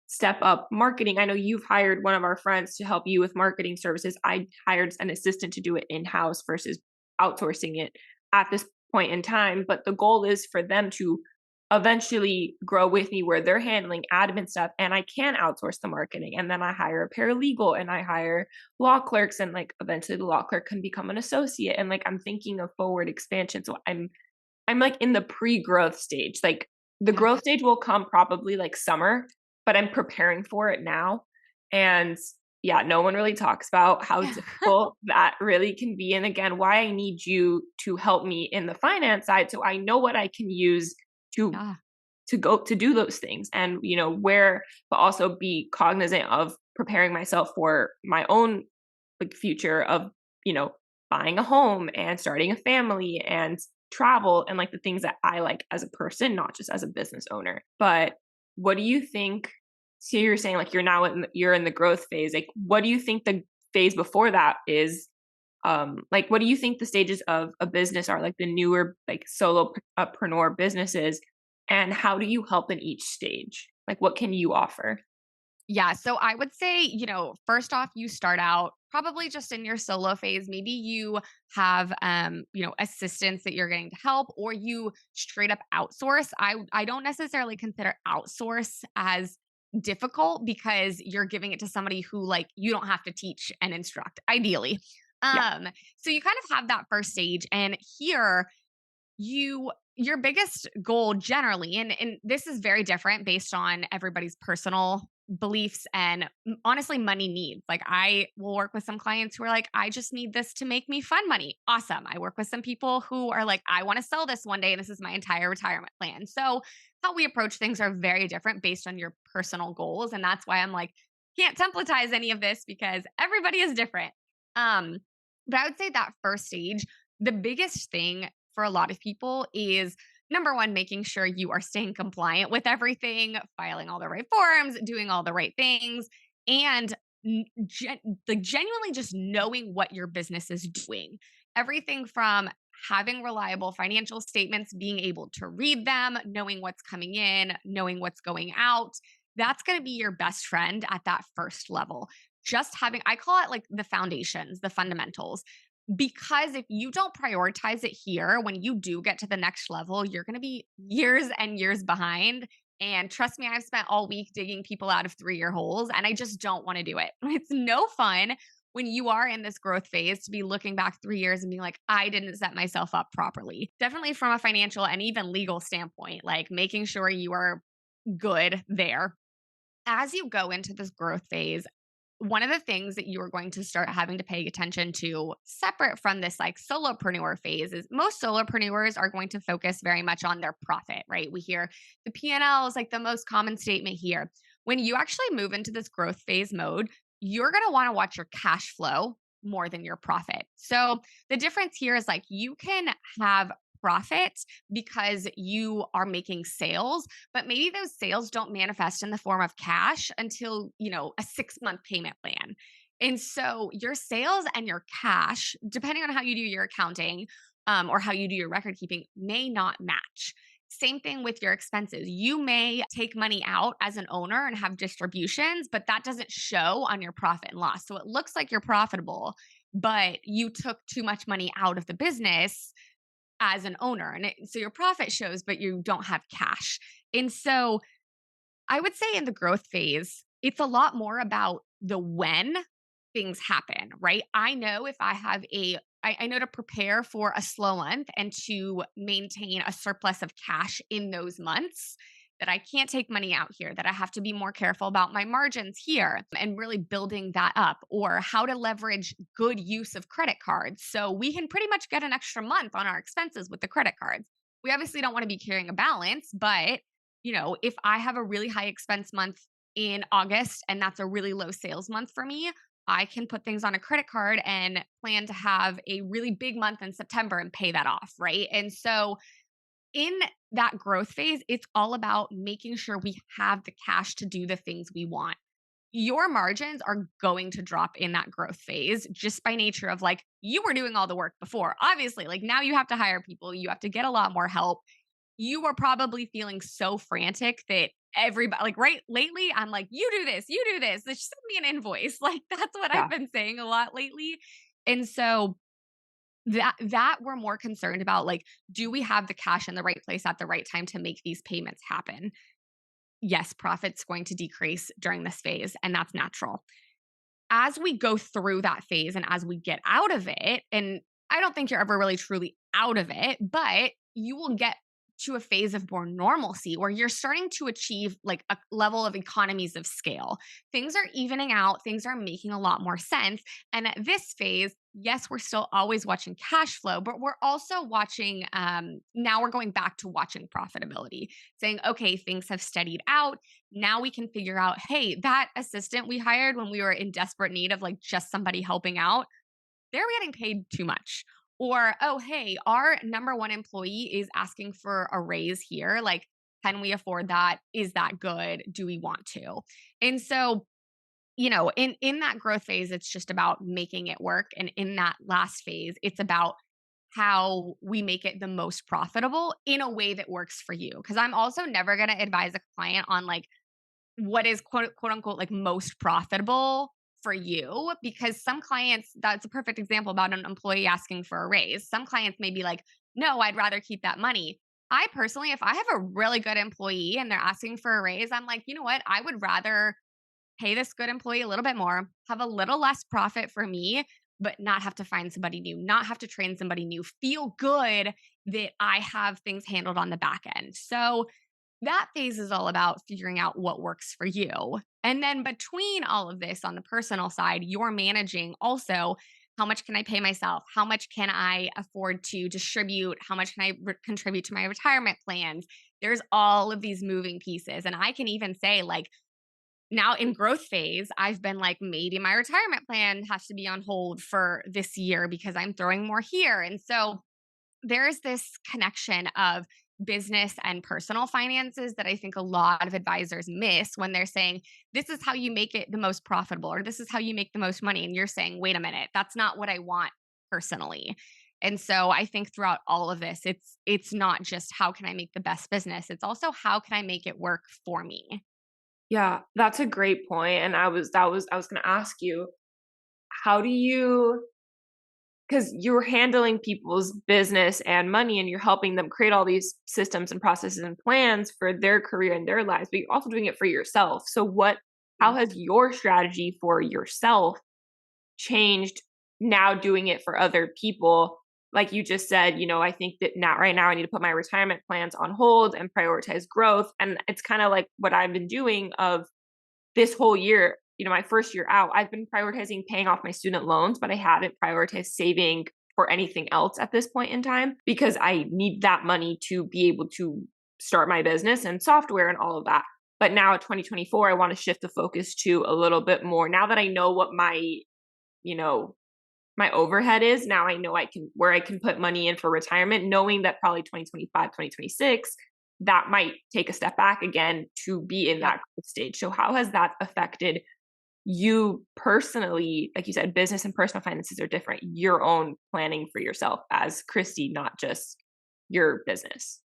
step up marketing. I know you've hired one of our friends to help you with marketing services. I hired an assistant to do it in house versus outsourcing it at this point in time. But the goal is for them to eventually grow with me where they're handling admin stuff and I can outsource the marketing. And then I hire a paralegal and I hire law clerks, and like eventually the law clerk can become an associate. And like I'm thinking of forward expansion. So I'm like in the pre-growth stage. Like the Yeah. growth stage will come probably like summer, but I'm preparing for it now. And yeah, no one really talks about how difficult that really can be. And again, why I need you to help me in the finance side so I know what I can use to Yeah. go to do those things, and where, but also be cognizant of preparing myself for my own like future of you know buying a home and starting a family and travel and like the things that I like as a person, not just as a business owner. But what do you think? So you're saying like you're in the growth phase. Like, what do you think the phase before that is? Like, what do you think the stages of a business are? Like the newer like solopreneur businesses, and how do you help in each stage? Like, what can you offer? Yeah. So I would say, first off, you start out probably just in your solo phase. Maybe you have, assistants that you're getting to help, or you straight up outsource. I don't necessarily consider outsource as difficult because you're giving it to somebody who like you don't have to teach and instruct, ideally. Yeah. So you kind of have that first stage. And here your biggest goal generally, and this is very different based on everybody's personal beliefs and honestly money needs. Like I will work with some clients who are like, I just need this to make me fun money. Awesome. I work with some people who are like, I want to sell this one day and this is my entire retirement plan. So how we approach things are very different based on your personal goals. And that's why I'm like, can't templatize any of this because everybody is different. Um, but I would say that first stage, the biggest thing for a lot of people is number one, making sure you are staying compliant with everything, filing all the right forms, doing all the right things, and like genuinely just knowing what your business is doing. Everything from having reliable financial statements, being able to read them, knowing what's coming in, knowing what's going out. That's going to be your best friend at that first level. Just having, I call it like the foundations, the fundamentals, because if you don't prioritize it here, when you do get to the next level, you're going to be years and years behind. And trust me, I've spent all week digging people out of 3-year holes, and I just don't want to do it. It's no fun when you are in this growth phase to be looking back 3 years and being like, I didn't set myself up properly. Definitely from a financial and even legal standpoint, like making sure you are good there. As you go into this growth phase, one of the things that you are going to start having to pay attention to separate from this like solopreneur phase is most solopreneurs are going to focus very much on their profit, right? We hear the P&L is like the most common statement here. When you actually move into this growth phase mode, you're going to want to watch your cash flow more than your profit. So the difference here is like you can have profit because you are making sales, but maybe those sales don't manifest in the form of cash until, a 6-month payment plan. And so your sales and your cash, depending on how you do your accounting or how you do your record keeping, may not match. Same thing with your expenses. You may take money out as an owner and have distributions, but that doesn't show on your profit and loss. So it looks like you're profitable, but you took too much money out of the business as an owner. And so your profit shows, but you don't have cash. And so I would say in the growth phase, it's a lot more about the when things happen, right? I know if I have I know to prepare for a slow month and to maintain a surplus of cash in those months. that I can't take money out here, that I have to be more careful about my margins here and really building that up, or how to leverage good use of credit cards. So we can pretty much get an extra month on our expenses with the credit cards. We obviously don't want to be carrying a balance, but if I have a really high expense month in August and that's a really low sales month for me, I can put things on a credit card and plan to have a really big month in September and pay that off. Right. And so in that growth phase, it's all about making sure we have the cash to do the things we want. Your margins are going to drop in that growth phase just by nature of like you were doing all the work before. Obviously, like now you have to hire people, you have to get a lot more help. You are probably feeling so frantic that everybody, like, right lately, I'm like, you do this, just send me an invoice. Like, that's what I've Yeah. been saying a lot lately. And so that we're more concerned about, like, do we have the cash in the right place at the right time to make these payments happen? Yes, profit's going to decrease during this phase, and that's natural. As we go through that phase and as we get out of it, and I don't think you're ever really truly out of it, but you will get to a phase of more normalcy where you're starting to achieve like a level of economies of scale. Things are evening out, things are making a lot more sense. And at this phase, yes, we're still always watching cash flow, but we're also watching, now we're going back to watching profitability, saying, okay, things have steadied out. Now we can figure out, hey, that assistant we hired when we were in desperate need of like just somebody helping out, they're getting paid too much. Or, oh, hey, our number one employee is asking for a raise here. Like, can we afford that? Is that good? Do we want to? And so, in that growth phase, it's just about making it work. And in that last phase, it's about how we make it the most profitable in a way that works for you. Cause I'm also never going to advise a client on like what is quote unquote like most profitable for you, because some clients, that's a perfect example about an employee asking for a raise. Some clients may be like, no, I'd rather keep that money. I personally, if I have a really good employee and they're asking for a raise, I'm like, you know what? I would rather pay this good employee a little bit more, have a little less profit for me, but not have to find somebody new, not have to train somebody new, feel good that I have things handled on the back end. So that phase is all about figuring out what works for you. And then between all of this on the personal side, you're managing also how much can I pay myself? How much can I afford to distribute? How much can I contribute to my retirement plans? There's all of these moving pieces. And I can even say, like, now in growth phase, I've been like, maybe my retirement plan has to be on hold for this year because I'm throwing more here. And so there's this connection of business and personal finances that I think a lot of advisors miss when they're saying, this is how you make it the most profitable, or this is how you make the most money. And you're saying, wait a minute, that's not what I want personally. And so I think throughout all of this, it's not just how can I make the best business, it's also how can I make it work for me. Yeah, that's a great point. And I was going to ask you, how do you, because you're handling people's business and money and you're helping them create all these systems and processes and plans for their career and their lives, but you're also doing it for yourself. So how has your strategy for yourself changed now doing it for other people? Like you just said, I think that right now I need to put my retirement plans on hold and prioritize growth. And it's kind of like what I've been doing of this whole year, my first year out, I've been prioritizing paying off my student loans, but I haven't prioritized saving for anything else at this point in time because I need that money to be able to start my business and software and all of that. But now at 2024, I want to shift the focus to a little bit more. Now that I know what you know, my overhead is, now I know where I can put money in for retirement, knowing that probably 2025, 2026, that might take a step back again to be in that stage. So how has that affected you personally? Like you said, business and personal finances are different. Your own planning for yourself as Christy, not just your business.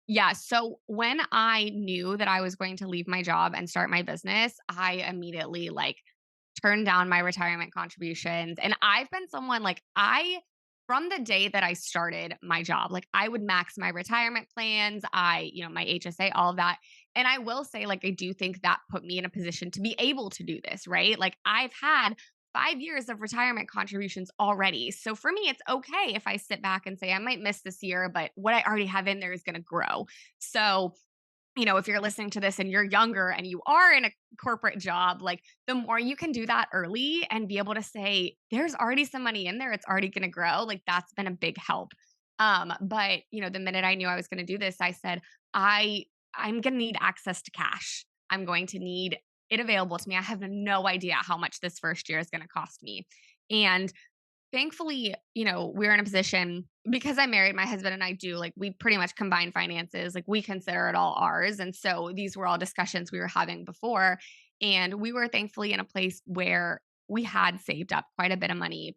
Yeah. So when I knew that I was going to leave my job and start my business, I immediately like turned down my retirement contributions. And I've been someone like from the day that I started my job, like I would max my retirement plans, my HSA, all of that. And I will say, like, I do think that put me in a position to be able to do this, right? Like I've had 5 years of retirement contributions already. So for me, it's okay if I sit back and say, I might miss this year, but what I already have in there is going to grow. So if you're listening to this and you're younger and you are in a corporate job, like the more you can do that early and be able to say, there's already some money in there, it's already going to grow. Like that's been a big help. But the minute I knew I was going to do this, I said, I'm going to need access to cash. I'm going to need it available to me. I have no idea how much this first year is going to cost me. And thankfully, we're in a position because I married my husband and I do like we pretty much combine finances, like we consider it all ours. And so these were all discussions we were having before. And we were thankfully in a place where we had saved up quite a bit of money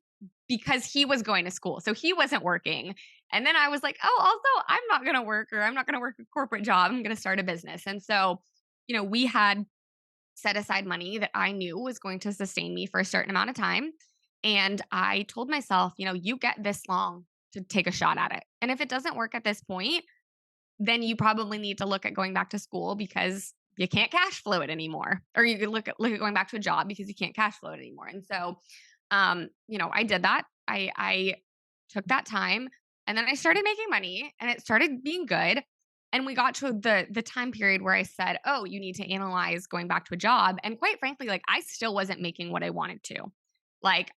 because he was going to school. So he wasn't working. And then I was like, oh, also, I'm not going to work or I'm not going to work a corporate job. I'm going to start a business. And so, we had set aside money that I knew was going to sustain me for a certain amount of time. And I told myself, you get this long to take a shot at it. And if it doesn't work at this point, then you probably need to look at going back to school because you can't cash flow it anymore. Or you could look at going back to a job because you can't cash flow it anymore. And so, I did that. I took that time and then I started making money and it started being good. And we got to the time period where I said, oh, you need to analyze going back to a job. And quite frankly, like I still wasn't making what I wanted to. Like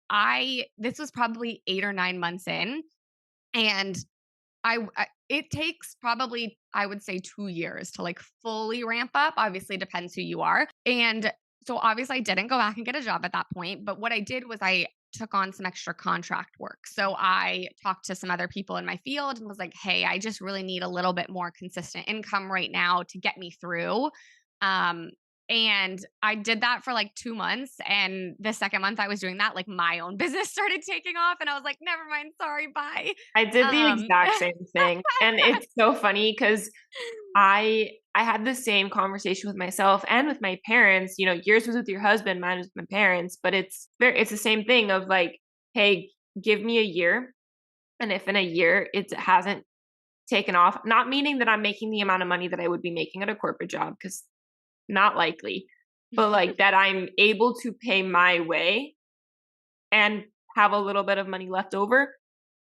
this was probably 8 or 9 months in, and it takes probably, I would say 2 years to like fully ramp up. Obviously, it depends who you are. And so obviously I didn't go back and get a job at that point. But what I did was I took on some extra contract work. So I talked to some other people in my field and was like, hey, I just really need a little bit more consistent income right now to get me through. Um, and I did that for like 2 months. And the second month I was doing that, like my own business started taking off. And I was like, never mind, sorry, bye. I did the exact same thing. And it's so funny because I had the same conversation with myself and with my parents. Yours was with your husband, mine was with my parents, but it's the same thing of like, hey, give me a year. And if in a year it hasn't taken off, not meaning that I'm making the amount of money that I would be making at a corporate job, because not likely, but like that I'm able to pay my way and have a little bit of money left over,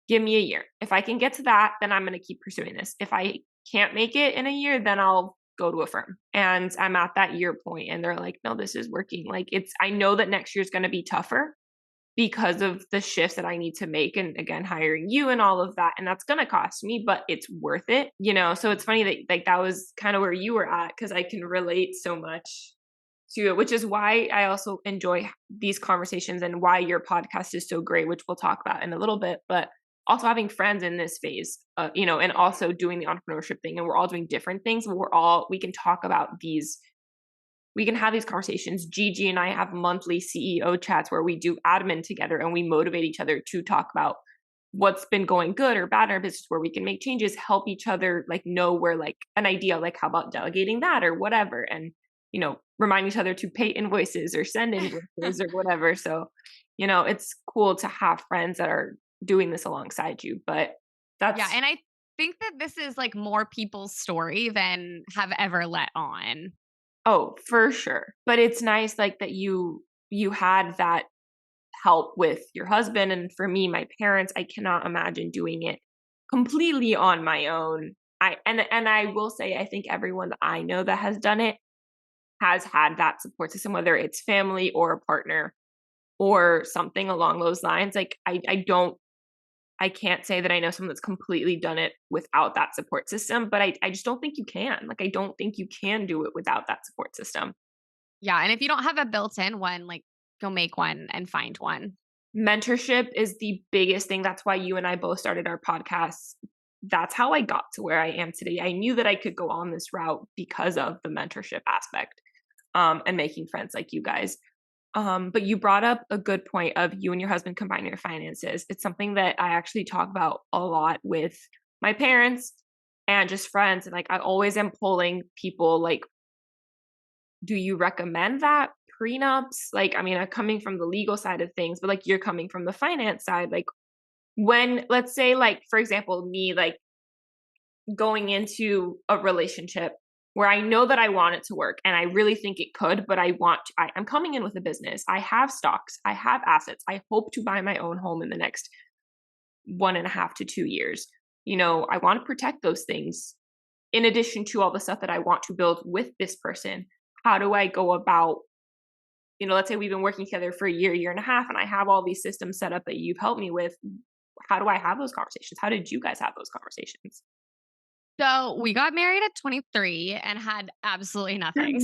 give me a year. If I can get to that, then I'm going to keep pursuing this. If I can't make it in a year, then I'll go to a firm. And I'm at that year point and they're like, no, this is working. Like I know that next year is going to be tougher because of the shifts that I need to make. And again, hiring you and all of that. And that's going to cost me, but it's worth it, So it's funny that like that was kind of where you were at, because I can relate so much to it, which is why I also enjoy these conversations and why your podcast is so great, which we'll talk about in a little bit, but also having friends in this phase, and also doing the entrepreneurship thing. And we're all doing different things, but we can talk about we can have these conversations. Gigi and I have monthly CEO chats where we do admin together and we motivate each other to talk about what's been going good or bad in our business, where we can make changes, help each other, like know where like an idea, like how about delegating that or whatever. And, remind each other to pay invoices or send invoices or whatever. So, it's cool to have friends that are doing this alongside you, but Yeah. And I think that this is like more people's story than have ever let on. Oh, for sure. But it's nice like that you had that help with your husband. And for me, my parents, I cannot imagine doing it completely on my own. And I will say, I think everyone that I know that has done it has had that support system, whether it's family or a partner or something along those lines. Like I can't say that I know someone that's completely done it without that support system, but I just don't think you can. Like, I don't think you can do it without that support system. Yeah. And if you don't have a built-in one, like go make one and find one. Mentorship is the biggest thing. That's why you and I both started our podcasts. That's how I got to where I am today. I knew that I could go on this route because of the mentorship aspect, and making friends like you guys. But you brought up a good point of you and your husband combining your finances. It's something that I actually talk about a lot with my parents and just friends. And like, I always am polling people like, do you recommend that prenups? Like, I mean, I'm coming from the legal side of things, but like you're coming from the finance side. Like when, let's say like, for example, me like going into a relationship where I know that I want it to work and I really think it could, but I'm coming in with a business. I have stocks, I have assets. I hope to buy my own home in the next 1.5 to 2 years. I want to protect those things in addition to all the stuff that I want to build with this person, how do I go about, let's say we've been working together for a year and a half, and I have all these systems set up that you've helped me with. How do I have those conversations? How did you guys have those conversations? So we got married at 23 and had absolutely nothing.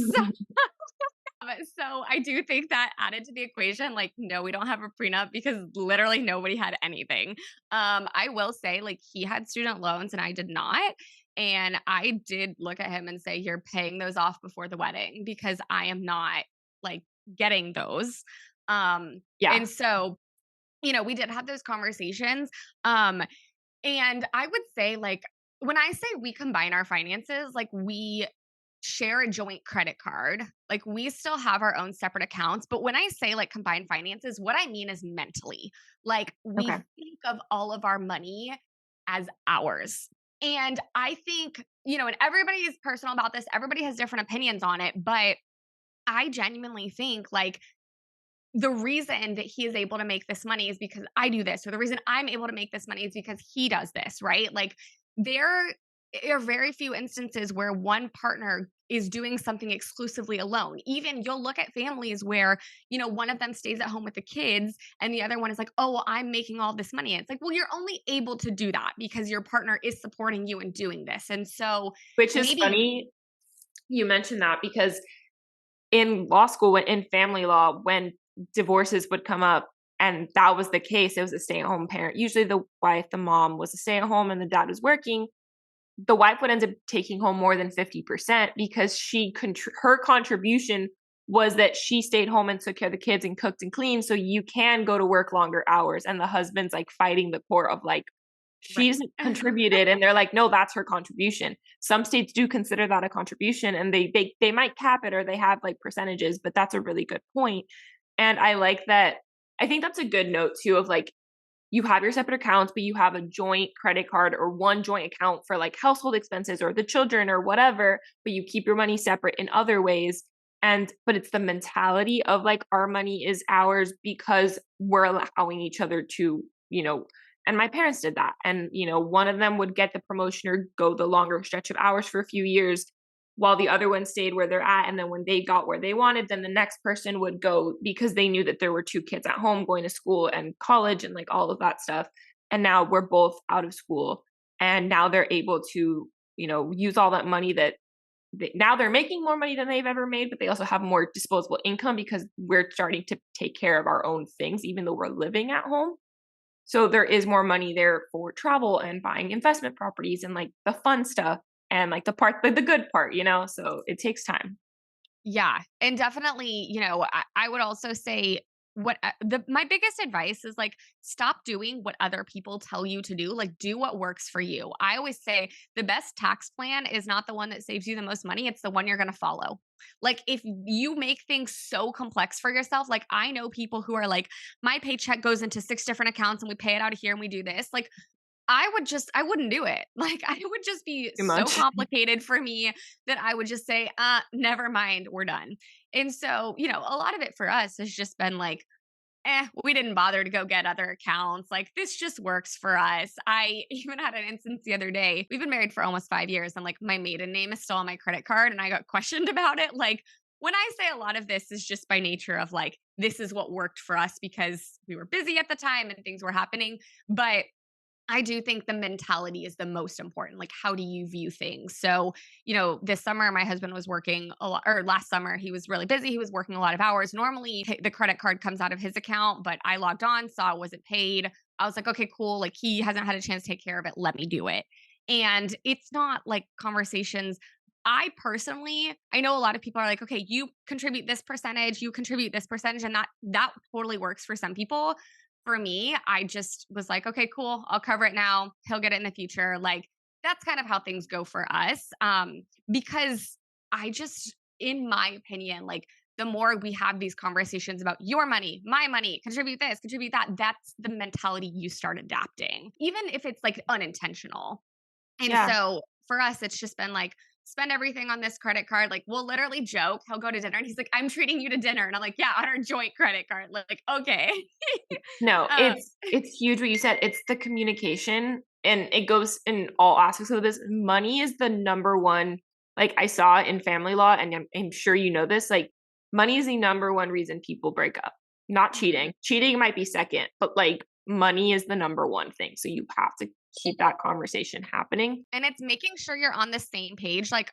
So I do think that added to the equation, like, no, we don't have a prenup because literally nobody had anything. I will say, like, he had student loans and I did not. And I did look at him and say, you're paying those off before the wedding because I am not like getting those. Yeah. And so, we did have those conversations. And I would say, like, when I say we combine our finances, like, we share a joint credit card. Like, we still have our own separate accounts. But when I say like combined finances, what I mean is mentally. Like, we Okay. think of all of our money as ours. And I think, and everybody is personal about this, everybody has different opinions on it. But I genuinely think, like, the reason that he is able to make this money is because I do this, or the reason I'm able to make this money is because he does this, right? Like, there are very few instances where one partner is doing something exclusively alone. Even you'll look at families where, one of them stays at home with the kids and the other one is like, oh, well, I'm making all this money. And it's like, well, you're only able to do that because your partner is supporting you in doing this. And so, Which is funny you mentioned that, because in law school, in family law, when divorces would come up, and that was the case, it was a stay-at-home parent. Usually the wife, the mom, was a stay-at-home and the dad was working. The wife would end up taking home more than 50% because her contribution was that she stayed home and took care of the kids and cooked and cleaned, so you can go to work longer hours. And the husband's like fighting the court of like, she's right. contributed, and they're like, no, that's her contribution. Some states do consider that a contribution, and they might cap it, or they have like percentages, but that's a really good point. And I like that. I think that's a good note too, of like, you have your separate accounts, but you have a joint credit card or one joint account for like household expenses or the children or whatever, but you keep your money separate in other ways. But it's the mentality of like, our money is ours because we're allowing each other to, and my parents did that. And, one of them would get the promotion or go the longer stretch of hours for a few years while the other one stayed where they're at. And then when they got where they wanted, then the next person would go, because they knew that there were two kids at home going to school and college and like all of that stuff. And now we're both out of school, and now they're able to, use all that money that now they're making more money than they've ever made, but they also have more disposable income because we're starting to take care of our own things, even though we're living at home. So there is more money there for travel and buying investment properties and like the fun stuff and like the good part, so it takes time. Yeah. And definitely, I would also say my biggest advice is like, stop doing what other people tell you to do. Like, do what works for you. I always say the best tax plan is not the one that saves you the most money. It's the one you're going to follow. Like, if you make things so complex for yourself, like, I know people who are like, my paycheck goes into 6 different accounts and we pay it out of here and we do this. Like, I wouldn't do it. Like, I would just be Too so much. complicated for me that I would just say, never mind, we're done. And so, a lot of it for us has just been like, we didn't bother to go get other accounts. Like, this just works for us. I even had an instance the other day. We've been married for almost 5 years, and like, my maiden name is still on my credit card, and I got questioned about it. Like, when I say a lot of this is just by nature of like, this is what worked for us because we were busy at the time and things were happening. But I do think the mentality is the most important. Like, how do you view things? So, this summer, my husband was working a lot, or last summer, he was really busy. He was working a lot of hours. Normally, the credit card comes out of his account, but I logged on, saw it wasn't paid. I was like, okay, cool. Like, he hasn't had a chance to take care of it. Let me do it. And it's not like conversations. I know a lot of people are like, okay, you contribute this percentage, you contribute this percentage, and that totally works for some people. For me, I just was like, okay, cool. I'll cover it now. He'll get it in the future. Like, that's kind of how things go for us. Because in my opinion, like, the more we have these conversations about your money, my money, contribute this, contribute that, that's the mentality you start adapting, even if it's like unintentional. And Yeah. so for us, it's just been like, spend everything on this credit card. Like, we'll literally joke. He'll go to dinner and he's like, I'm treating you to dinner. And I'm like, yeah, on our joint credit card. Like, okay. No, Um, it's huge what you said. It's the communication. and it goes in all aspects of this. Money is the number one, like I saw in family law, and I'm sure you know this, like money is the number one reason people break up. Not cheating. Cheating might be second, but like money is the number one thing. So you have to keep that conversation happening. And it's making sure you're on the same page, like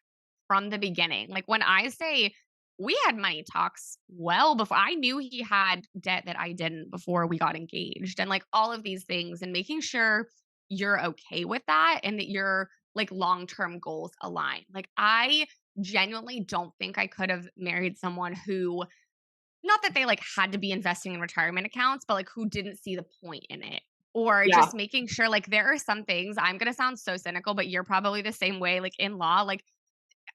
from the beginning. Like when I say we had money talks well before, I knew he had debt that I didn't before we got engaged, and like all of these things, and making sure you're okay with that and that your like long-term goals align. Like I genuinely don't think I could have married someone who, not that they like had to be investing in retirement accounts, but like who didn't see the point in it. Or Yeah. just making sure like there are some things, I'm going to sound so cynical, but you're probably the same way, like in law, like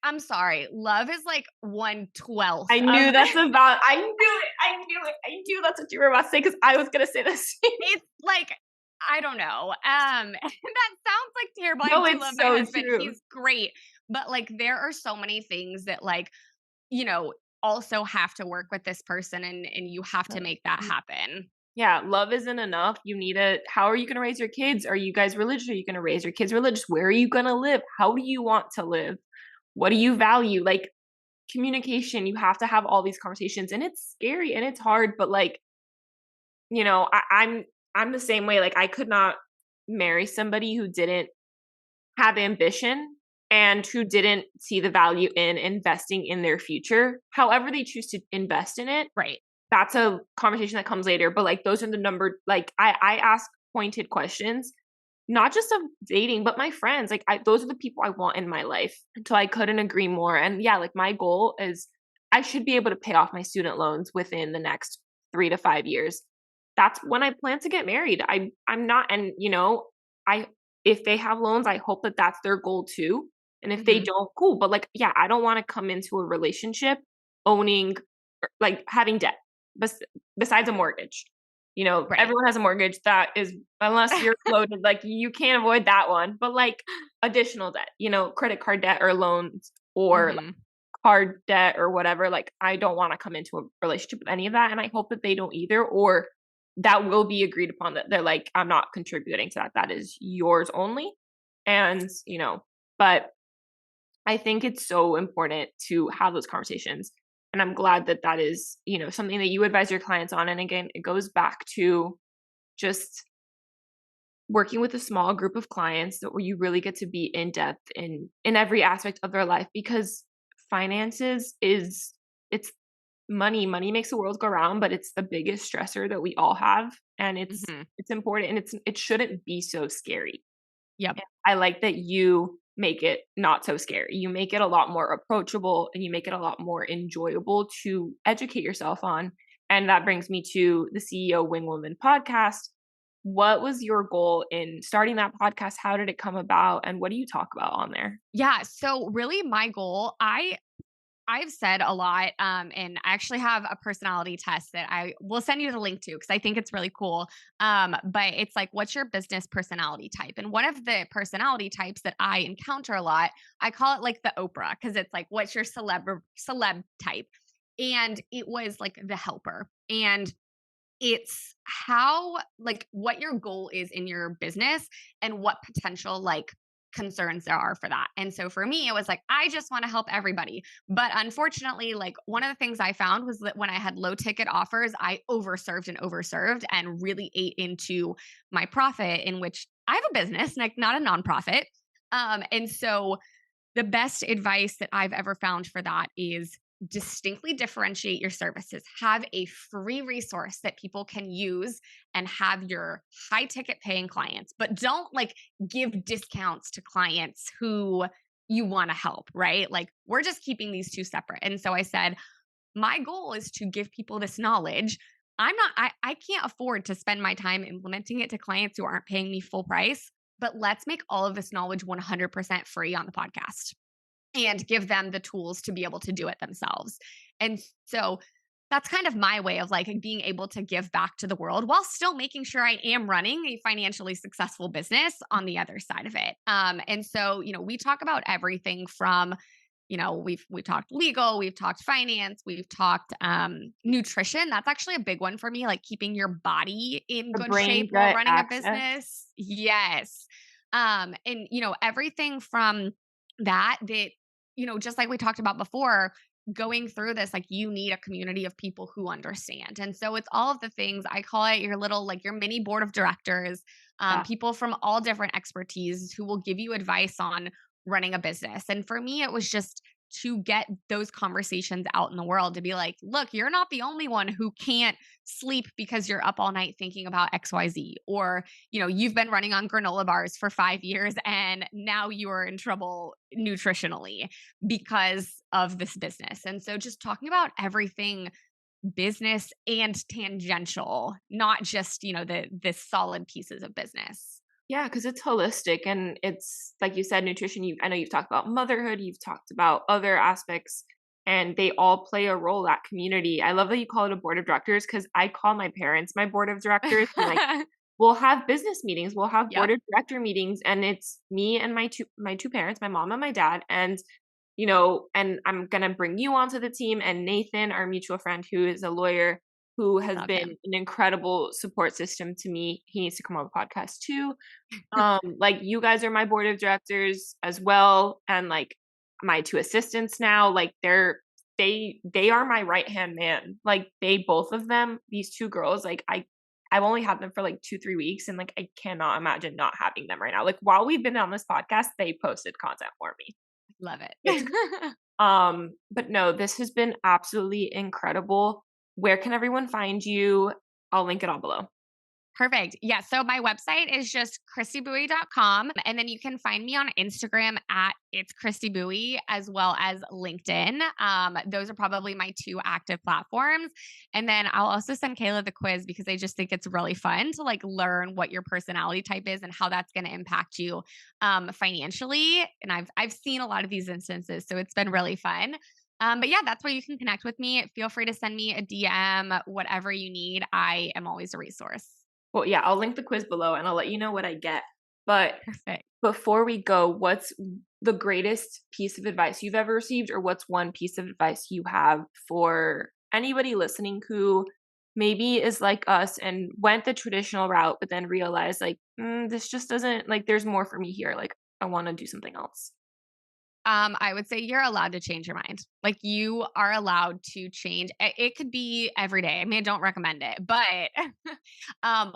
I'm sorry, love is like 1/12. I knew that's about, I knew that's what you were about to say, because I was going to say this. It's like, I don't know. That sounds like terrible. No, I do it's love so my husband. true. He's great. But like there are so many things that like, you know, also have to work with this person, and you have to make that happen. Yeah, love isn't enough. You need how are you going to raise your kids? Are you guys religious? Are you going to raise your kids religious? Where are you going to live? How do you want to live? What do you value? Like communication, you have to have all these conversations, and it's scary and it's hard, but like, you know, I'm the same way. Like I could not marry somebody who didn't have ambition and who didn't see the value in investing in their future, however they choose to invest in it. Right. That's a conversation that comes later, but like those are the number, like I ask pointed questions, not just of dating, but my friends. Like those are the people I want in my life. Until I couldn't agree more. And yeah, like my goal is I should be able to pay off my student loans within the next 3 to 5 years. That's when I plan to get married. I'm not, and you know, if they have loans, I hope that that's their goal too. And if they don't, cool. But like, yeah, I don't want to come into a relationship owning, like having debt besides a mortgage. You know, Right. Everyone has a mortgage that is, unless you're loaded, like you can't avoid that one. But like additional debt, you know, credit card debt or loans or like card debt or whatever. Like I don't want to come into a relationship with any of that. And I hope that they don't either, or that will be agreed upon, that they're like, I'm not contributing to that. That is yours only. And, you know, but I think it's so important to have those conversations. And I'm glad that that is, you know, something that you advise your clients on. And again, it goes back to just working with a small group of clients where you really get to be in depth in every aspect of their life, because finances it's money makes the world go round, but it's the biggest stressor that we all have, and it's important, and it shouldn't be so scary. Yep. And I like that you make it not so scary. You make it a lot more approachable, and you make it a lot more enjoyable to educate yourself on. And that brings me to the CEO Wing Woman podcast. What was your goal in starting that podcast? How did it come about? And what do you talk about on there? Yeah. So really my goal, I've said a lot, and I actually have a personality test that I will send you the link to, because I think it's really cool. But it's like, what's your business personality type? And one of the personality types that I encounter a lot, I call it like the Oprah, because it's like, what's your celeb type? And it was like the helper. And it's how, like, what your goal is in your business and what potential like concerns there are for that. And so for me, it was like, I just want to help everybody. But unfortunately, like one of the things I found was that when I had low ticket offers, I overserved and really ate into my profit, in which I have a business, like not a nonprofit. And so the best advice that I've ever found for that is distinctly differentiate your services. Have a free resource that people can use and have your high ticket paying clients, but don't like give discounts to clients who you want to help, right? Like we're just keeping these two separate. And so I said, my goal is to give people this knowledge. I can't afford to spend my time implementing it to clients who aren't paying me full price, but let's make all of this knowledge 100% free on the podcast and give them the tools to be able to do it themselves. And so that's kind of my way of like being able to give back to the world while still making sure I am running a financially successful business on the other side of it. And so, you know, we talk about everything from, you know, we've talked legal, we've talked finance, we've talked nutrition. That's actually a big one for me, like keeping your body in good shape while running a business. Yes. And, everything from that, just like we talked about before, going through this, like you need a community of people who understand. And so it's all of the things I call it your little, like your mini board of directors, Yeah. people from all different expertise who will give you advice on running a business. And for me, it was just to get those conversations out in the world to be like, look, you're not the only one who can't sleep because you're up all night thinking about XYZ. Or, you've been running on granola bars for 5 years and now you're in trouble nutritionally because of this business. And so just talking about everything business and tangential, not just, the solid pieces of business. Yeah, because it's holistic and it's like you said, nutrition. I know you've talked about motherhood, you've talked about other aspects, and they all play a role. That community. I love that you call it a board of directors because I call my parents my board of directors. And like, we'll have business meetings, we'll have board Yep. of director meetings, and it's me and my two parents, my mom and my dad, and and I'm gonna bring you onto the team and Nathan, our mutual friend who is a lawyer who has Love been him. an incredible support system to me. He needs to come on the podcast too. Like you guys are my board of directors as well, and like my two assistants now, like they are my right hand man. Like they both of them, these two girls, like I've only had them for like 2-3 weeks, and like I cannot imagine not having them right now. Like while we've been on this podcast, they posted content for me. Love it. It's but no, this has been absolutely incredible. Where can everyone find you? I'll link it all below. Perfect. Yeah. So my website is just christybowie.com. And then you can find me on Instagram at it's Christy Bowie as well as LinkedIn. Those are probably my two active platforms. And then I'll also send Kayla the quiz because I just think it's really fun to like learn what your personality type is and how that's going to impact you financially. And I've seen a lot of these instances. So it's been really fun. But yeah, that's where you can connect with me. Feel free to send me a DM, whatever you need. I am always a resource. Well, yeah, I'll link the quiz below and I'll let you know what I get. But Perfect. before we go, what's the greatest piece of advice you've ever received, or what's one piece of advice you have for anybody listening who maybe is like us and went the traditional route, but then realized like, this just doesn't like, there's more for me here. Like, I want to do something else. I would say you're allowed to change your mind. Like you are allowed to change. It could be every day. I mean, I don't recommend it, but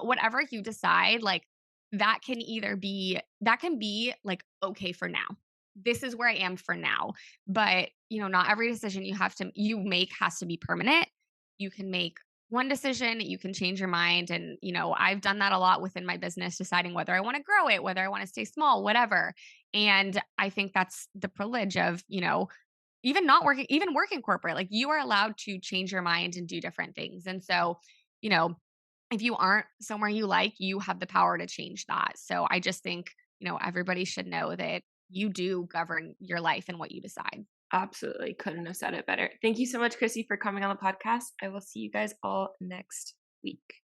whatever you decide, like that can be like okay for now. This is where I am for now. But not every decision you make has to be permanent. You can make one decision, you can change your mind. And, I've done that a lot within my business, deciding whether I want to grow it, whether I want to stay small, whatever. And I think that's the privilege of, even working corporate, like you are allowed to change your mind and do different things. And so, you know, if you aren't somewhere you like, you have the power to change that. So I just think, everybody should know that you do govern your life and what you decide. Absolutely. Couldn't have said it better. Thank you so much, Chrissy, for coming on the podcast. I will see you guys all next week.